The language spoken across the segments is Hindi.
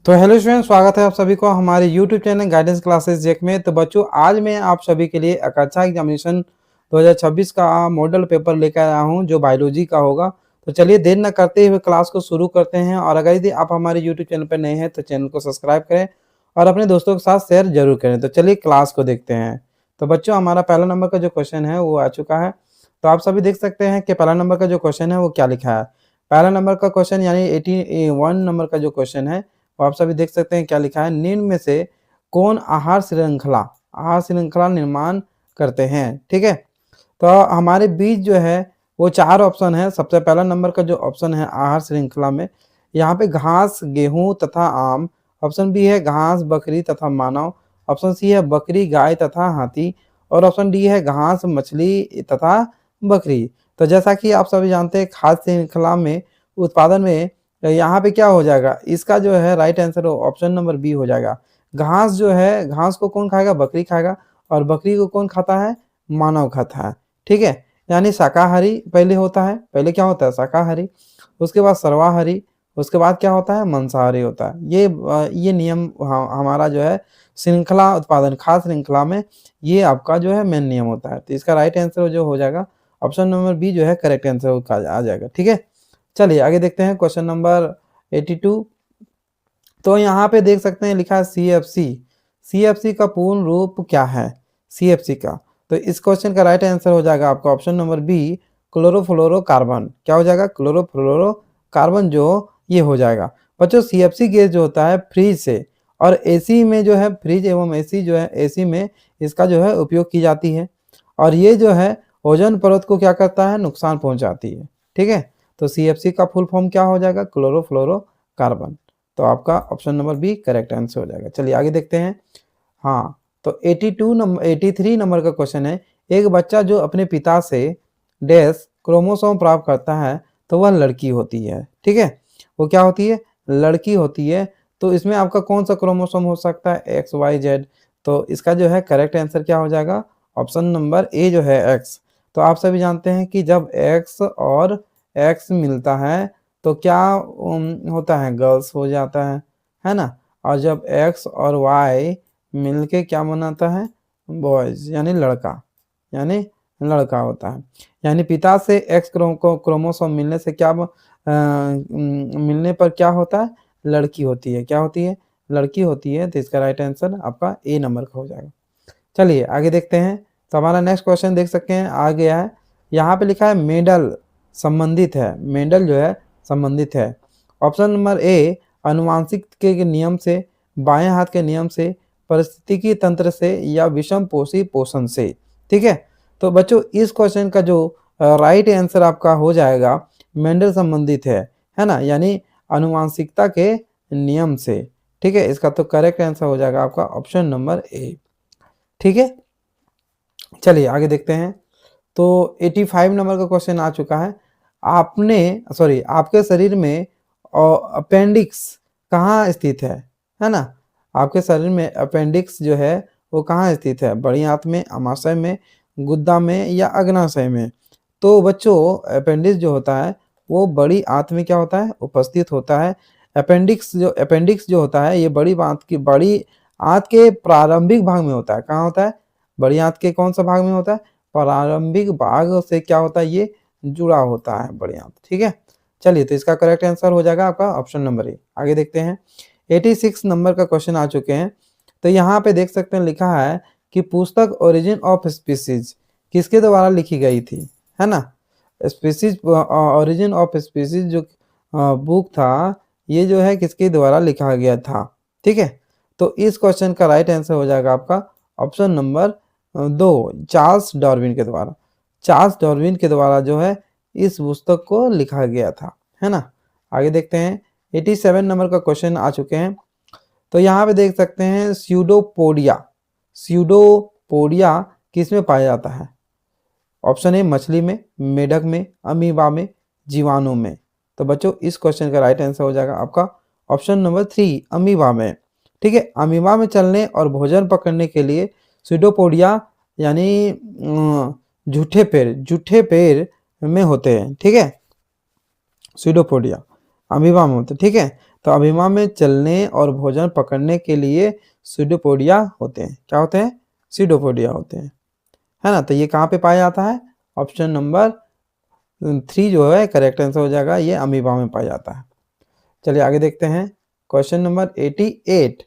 तो हेलो स्टूडेंट, स्वागत है आप सभी को हमारे यूट्यूब चैनल गाइडेंस क्लासेस जेक में। तो बच्चों, आज मैं आप सभी के लिए कक्षा एग्जामिनेशन 2026 का मॉडल पेपर लेकर आया हूं जो बायोलॉजी का होगा। तो चलिए देर न करते हुए क्लास को शुरू करते हैं। और अगर यदि आप हमारे यूट्यूब चैनल पर नए हैं तो चैनल को सब्सक्राइब करें और अपने दोस्तों के साथ शेयर जरूर करें। तो चलिए क्लास को देखते हैं। तो बच्चों, हमारा पहला नंबर का जो क्वेश्चन है वो आ चुका है। तो आप सभी देख सकते हैं कि पहला नंबर का जो क्वेश्चन है वो क्या लिखा है। पहला नंबर का क्वेश्चन यानी 81 नंबर का जो क्वेश्चन है वो आप सभी देख सकते हैं क्या लिखा है। निम्न में से कौन आहार श्रृंखला निर्माण करते हैं। ठीक है, तो हमारे बीच जो है वो 4 ऑप्शन है। सबसे पहला नंबर का जो ऑप्शन है आहार श्रृंखला में, यहाँ पे घास, गेहूं तथा आम। ऑप्शन बी है घास, बकरी तथा मानव। ऑप्शन सी है बकरी, गाय तथा हाथी। और ऑप्शन डी है घास, मछली तथा बकरी। तो जैसा कि आप सभी जानते हैं, खाद्य श्रृंखला में उत्पादन में यहाँ पे क्या हो जाएगा, इसका जो है right answer option number B हो जाएगा। घास जो है, घास को कौन खाएगा, बकरी खाएगा। और बकरी को कौन खाता है, मानव खाता है। ठीक है, यानी शाकाहारी पहले होता है। पहले क्या होता है, शाकाहारी, उसके बाद सर्वाहारी, उसके बाद क्या होता है, मांसाहारी होता है। ये नियम हमारा जो है श्रृंखला उत्पादन, खाद्य श्रृंखला में ये आपका जो है मेन नियम होता है। तो इसका राइट आंसर जो हो जाएगा ऑप्शन नंबर बी जो है करेक्ट आंसर आ जाएगा। ठीक है, चलिए आगे देखते हैं क्वेश्चन नंबर 82। तो यहाँ पे देख सकते हैं लिखा है CFC। CFC का पूर्ण रूप क्या है, CFC का। तो इस क्वेश्चन का राइट आंसर हो जाएगा आपका ऑप्शन नंबर बी, क्लोरोफ्लोरोकार्बन। क्या हो जाएगा, क्लोरोफ्लोरोकार्बन जो ये हो जाएगा। बच्चों, CFC गैस जो होता है फ्रिज से और AC में जो है, फ्रिज एवं AC जो है, AC में इसका जो है उपयोग की जाती है। और ये जो है ओजोन परत को क्या करता है, नुकसान पहुंचाती है। ठीक है, तो CFC का फुल फॉर्म क्या हो जाएगा, क्लोरोफ्लोरोकार्बन। तो आपका option number B correct answer हो जाएगा। चलिए आगे देखते हैं। हाँ, तो 83 नंबर का क्वेश्चन है। एक बच्चा जो अपने पिता से डैश क्रोमोसोम प्राप्त करता है तो वह लड़की होती है। ठीक है, वो क्या होती है, लड़की होती है। तो इसमें आपका कौन सा क्रोमोसोम हो सकता है, XYZ। तो इसका जो है करेक्ट आंसर क्या हो जाएगा, ऑप्शन नंबर ए जो है X। तो आप सभी जानते हैं कि जब X और X मिलता है तो क्या होता है, गर्ल्स हो जाता है ना। और जब X और Y मिलके क्या बनाता है, बॉयज, यानी लड़का, यानी लड़का होता है। यानी पिता से X क्रोमोसोम मिलने से क्या मिलने पर क्या होता है, लड़की होती है। क्या होती है, लड़की होती है। तो इसका राइट आंसर आपका ए नंबर का हो जाएगा। चलिए आगे देखते हैं। तो हमारा नेक्स्ट क्वेश्चन देख सकते हैं आ गया है। यहाँ पे लिखा है मेंडल संबंधित है, मेंडल जो है संबंधित है। ऑप्शन नंबर ए, अनुवांशिक के नियम से, बाएं हाथ के नियम से, परिस्थितिकी तंत्र से या विषम पोषी पोषण से। ठीक है, तो बच्चों इस क्वेश्चन का जो राइट आंसर आपका हो जाएगा मेंडल संबंधित है ना, यानी अनुवांशिकता के नियम से। ठीक है, इसका तो करेक्ट आंसर हो जाएगा आपका ऑप्शन नंबर ए। ठीक है, चलिए आगे देखते हैं। तो 85 नंबर का क्वेश्चन आ चुका है। आपके शरीर में अपेंडिक्स कहाँ स्थित है ना। आपके शरीर में अपेंडिक्स जो है वो कहाँ स्थित है, बड़ी आंत में, अमाशय में, गुद्दा में या अग्नाशय में। तो बच्चों, अपेंडिक्स जो होता है वो बड़ी आंत में क्या होता है, उपस्थित होता है। अपेंडिक्स जो होता है ये बड़ी आंत के प्रारंभिक भाग में होता है। कहाँ होता है, बड़ी आंत के कौन सा भाग में होता है, प्रारंभिक भाग से क्या होता है, ये जुड़ा होता है बड़ी आंत। ठीक है, चलिए तो इसका करेक्ट आंसर हो जाएगा आपका ऑप्शन नंबर ए। आगे देखते हैं। 86 नंबर का क्वेश्चन आ चुके हैं। तो यहाँ पे देख सकते हैं लिखा है कि पुस्तक ओरिजिन ऑफ स्पीसीज किसके द्वारा लिखी गई थी, है ना। स्पीसीज, ओरिजिन ऑफ स्पीसीज जो बुक था, ये जो है किसके द्वारा लिखा गया था। ठीक है, तो इस क्वेश्चन का राइट आंसर हो जाएगा आपका ऑप्शन नंबर 2, चार्ल्स डार्विन के द्वारा। चार्ल्स डार्विन के द्वारा जो है इस पुस्तक को लिखा गया था, है ना। आगे देखते हैं। 87 नंबर का क्वेश्चन आ चुके हैं। तो यहाँ पे देख सकते हैं स्यूडोपोडिया किस में पाया जाता है। ऑप्शन ए, मछली में, मेढक में, अमीबा में, जीवाणु में। तो बच्चों इस क्वेश्चन का राइट आंसर हो जाएगा आपका ऑप्शन नंबर 3, अमीबा में। ठीक है, अमीबा में चलने और भोजन पकड़ने के लिए स्यूडोपोडिया यानी जूठे पैर में होते हैं। ठीक है, स्यूडोपोडिया अमीबा में होते हैं। ठीक है, तो अभिमा में चलने और भोजन पकड़ने के लिए सीडोपोडिया होते हैं। क्या होते हैं? सीडोपोडिया होते हैं, है ना। तो ये कहाँ पे पाया जाता है? ऑप्शन नंबर 3 जो है करेक्ट आंसर हो जाएगा, ये अमीबा में पाया जाता है। चलिए आगे देखते हैं। क्वेश्चन नंबर 88,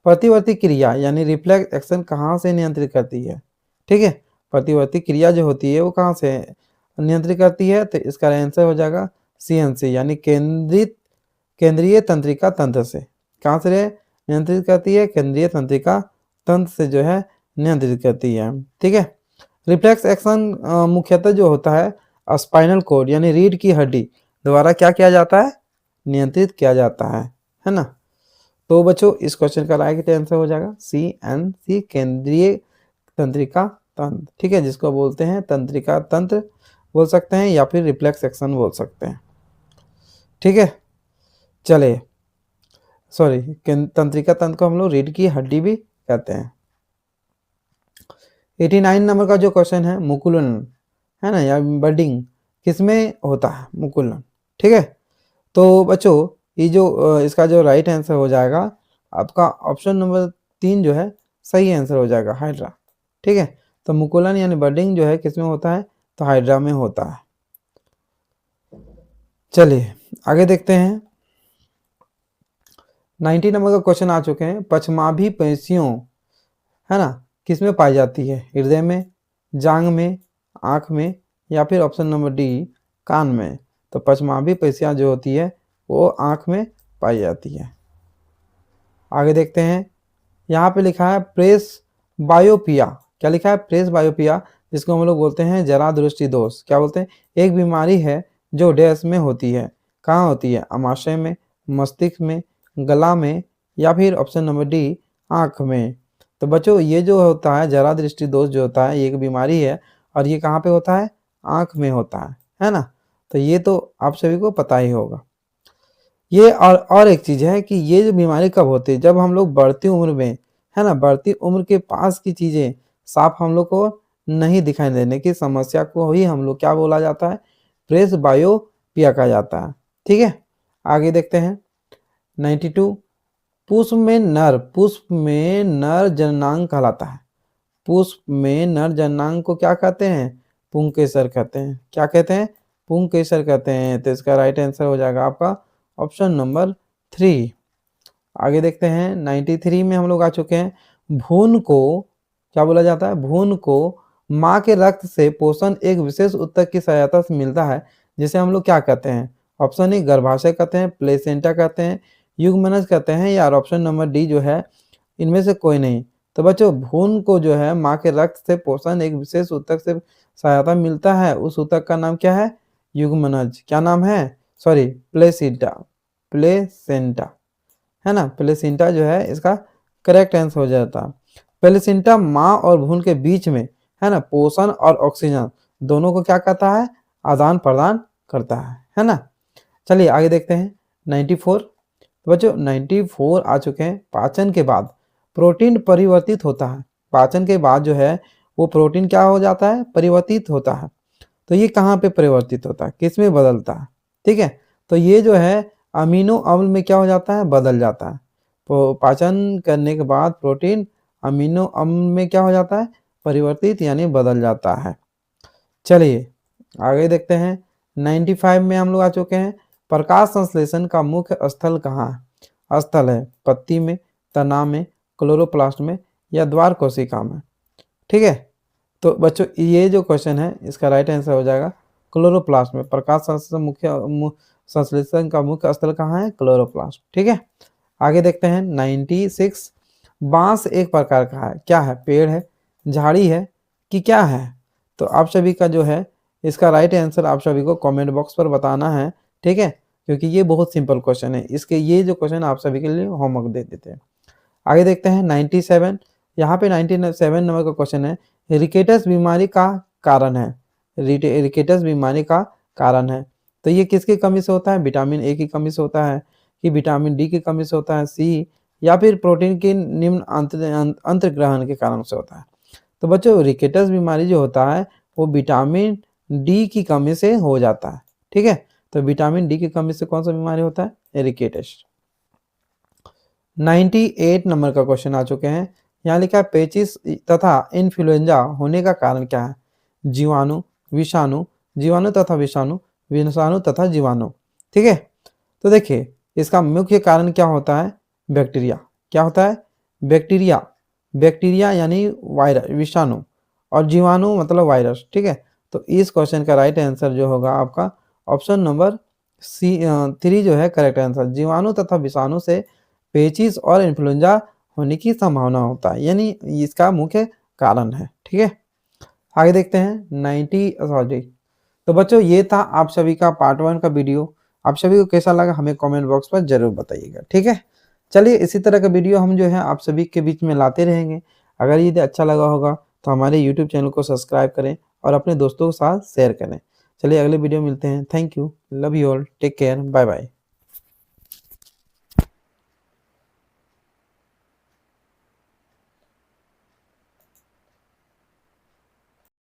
प्रतिवर्ती क्रिया यानी रिफ्लेक्स एक्शन कहाँ से नियंत्रित करती है? ठीक है, प्रतिवर्ती क्रिया जो होती है वो कहाँ से नियंत्रित करती है? तो इसका आंसर हो जाएगा सीएनसी यानी केंद्रीय तंत्रिका तंत्र से। कहाँ से नियंत्रित करती है? केंद्रीय तंत्रिका तंत्र से जो है नियंत्रित करती है। ठीक है, रिफ्लेक्स एक्शन मुख्यतः जो होता है स्पाइनल कोड यानी रीढ़ की हड्डी द्वारा क्या किया जाता है? नियंत्रित किया जाता है ना। तो बच्चों इस क्वेश्चन का राइट आंसर हो जाएगा CNC, केंद्रीय तंत्रिका तंत्र। ठीक है, जिसको बोलते हैं तंत्रिका तंत्र बोल सकते हैं या फिर रिफ्लेक्स एक्शन बोल सकते हैं। ठीक है, चलिए सॉरी, तंत्रिका तंत्र को हम लोग रीढ़ की हड्डी भी कहते हैं। 89 नंबर का जो क्वेश्चन है, मुकुलन है ना या बडिंग किसमें होता है? मुकुलन। ठीक है, तो बच्चों ये जो इसका जो राइट आंसर हो जाएगा आपका ऑप्शन नंबर 3 जो है सही आंसर हो जाएगा, हाइड्रा। ठीक है, तो मुकुलन यानी बडिंग जो है किसमें होता है? तो हाइड्रा में होता है। चलिए आगे देखते हैं। 90 नंबर का क्वेश्चन आ चुके हैं। पछमाभी पेशियों है ना किसमें पाई जाती है? हृदय में, जांग में, आंख में या फिर ऑप्शन नंबर डी कान में। तो पछमाभी पेशियां जो होती है वो आंख में पाई जाती है। आगे देखते हैं। यहाँ पे लिखा है प्रेस बायोपिया। क्या लिखा है? प्रेस बायोपिया, जिसको हम लोग बोलते हैं जरा दृष्टि दोष। क्या बोलते हैं? एक बीमारी है जो डैश में होती है। कहाँ होती है? अमाशय में, मस्तिष्क में, गला में या फिर ऑप्शन नंबर डी आंख में। तो बच्चों ये जो होता है जरा दृष्टि दोष जो होता है ये एक बीमारी है और ये कहाँ पे होता है? आंख में होता है ना। तो ये तो आप सभी को पता ही होगा। ये और एक चीज है कि ये जो बीमारी कब होती है? जब हम लोग बढ़ती उम्र में, है ना, बढ़ती उम्र के पास की चीजें साफ हम लोग को नहीं दिखाई देने की समस्या को ही हम लोग क्या बोला जाता है? प्रेस बायोपिया कहा जाता है। ठीक है, आगे देखते हैं। 92, पुष्प में नर जननांग कहलाता है। पुष्प में नर जननांग को क्या कहते हैं? पुंकेसर कहते हैं। क्या कहते हैं? पुंकेसर कहते हैं। तो इसका राइट आंसर हो जाएगा आपका ऑप्शन नंबर 3। आगे देखते हैं। 93 में हम लोग आ चुके हैं। भ्रूण को क्या बोला जाता है? भ्रूण को माँ के रक्त से पोषण एक विशेष ऊतक की सहायता से मिलता है, जिसे हम लोग क्या कहते हैं? ऑप्शन ए गर्भाशय कहते हैं, प्लेसेंटा कहते हैं, युग्मनज कहते हैं या ऑप्शन नंबर डी जो है इनमें से कोई नहीं। तो बच्चों भ्रूण को जो है माँ के रक्त से पोषण एक विशेष ऊतक से सहायता मिलता है, उस ऊतक का नाम क्या है? युग्मनज। क्या नाम है? सॉरी, प्लेसेंटा है ना। प्लेसेंटा जो है इसका करेक्ट आंसर हो जाता है। प्लेसेंटा माँ और भ्रूण के बीच में है ना पोषण और ऑक्सीजन दोनों को क्या कहता है? आदान प्रदान करता है ना। चलिए आगे देखते हैं। 94, तो बच्चों 94 आ चुके हैं। पाचन के बाद प्रोटीन परिवर्तित होता है। पाचन के बाद जो है वो प्रोटीन क्या हो जाता है? परिवर्तित होता है। तो ये कहाँ पे परिवर्तित होता है? किस में बदलता है? ठीक है, तो ये जो है अमीनो अम्ल में क्या हो जाता है? बदल जाता है। तो पाचन करने के बाद प्रोटीन अमीनो अम्ल में क्या हो जाता है? परिवर्तित यानी बदल जाता है। चलिए आगे देखते हैं। 95 में हम लोग आ चुके हैं। प्रकाश संश्लेषण का मुख्य स्थल कहाँ है? स्थल है पत्ती में, तना में, क्लोरोप्लास्ट में या द्वार कोशिका में। ठीक है, तो बच्चों ये जो क्वेश्चन है इसका राइट आंसर हो जाएगा क्लोरोप्लास्ट में। प्रकाश संश्लेषण का मुख्य स्थल कहाँ है? क्लोरोप्लास्ट। ठीक है, आगे देखते हैं। 96, बांस एक प्रकार का है। क्या है? पेड़ है, झाड़ी है कि क्या है? तो आप सभी का जो है इसका राइट आंसर आप सभी को कमेंट बॉक्स पर बताना है। ठीक है, क्योंकि ये बहुत सिंपल क्वेश्चन है, इसके ये जो क्वेश्चन आप सभी के लिए होमवर्क दे देते हैं। आगे देखते हैं। 97, यहाँ पे 97 नंबर का क्वेश्चन है। रिकेटस बीमारी का कारण है। रिकेटस बीमारी का कारण है, तो ये किसकी कमी से होता है? विटामिन ए की कमी से होता है कि विटामिन डी की कमी से होता है, सी या फिर प्रोटीन के निम्न अंतर्ग्रहण के कारण से होता है। तो बच्चों रिकेटस बीमारी जो होता है वो विटामिन डी की कमी से हो जाता है। ठीक है, तो विटामिन डी की कमी से कौन सा बीमारी होता है? रिकेटस। 98 नंबर का क्वेश्चन आ चुके हैं। यहाँ लिखा है पेचिस तथा इन्फ्लुएंजा होने का कारण क्या है? जीवाणु, विषाणु, जीवाणु तथा विषाणु, विषाणु तथा जीवाणु। ठीक है? तो देखिए इसका मुख्य कारण क्या होता है? बैक्टीरिया। क्या होता है? बैक्टीरिया। बैक्टीरिया यानी विषाणु और जीवाणु मतलब वायरस। ठीक है? तो इस क्वेश्चन का राइट आंसर जो होगा आपका ऑप्शन नंबर सी 3 जो है करेक्ट आंसर। जीवाणु तथा विषाणु से पेचिस और इन्फ्लुएंजा होने की संभावना होता है, यानी इसका मुख्य कारण है। ठीक है? आगे देखते हैं 90 सॉरी। तो बच्चों ये था आप सभी का पार्ट 1 का वीडियो। आप सभी को कैसा लगा हमें कमेंट बॉक्स पर ज़रूर बताइएगा। ठीक है? चलिए इसी तरह का वीडियो हम जो है आप सभी के बीच में लाते रहेंगे। अगर यदि अच्छा लगा होगा तो हमारे यूट्यूब चैनल को सब्सक्राइब करें और अपने दोस्तों के साथ शेयर करें। चलिए अगले वीडियो में मिलते हैं। Thank you, love you all, take care, bye bye.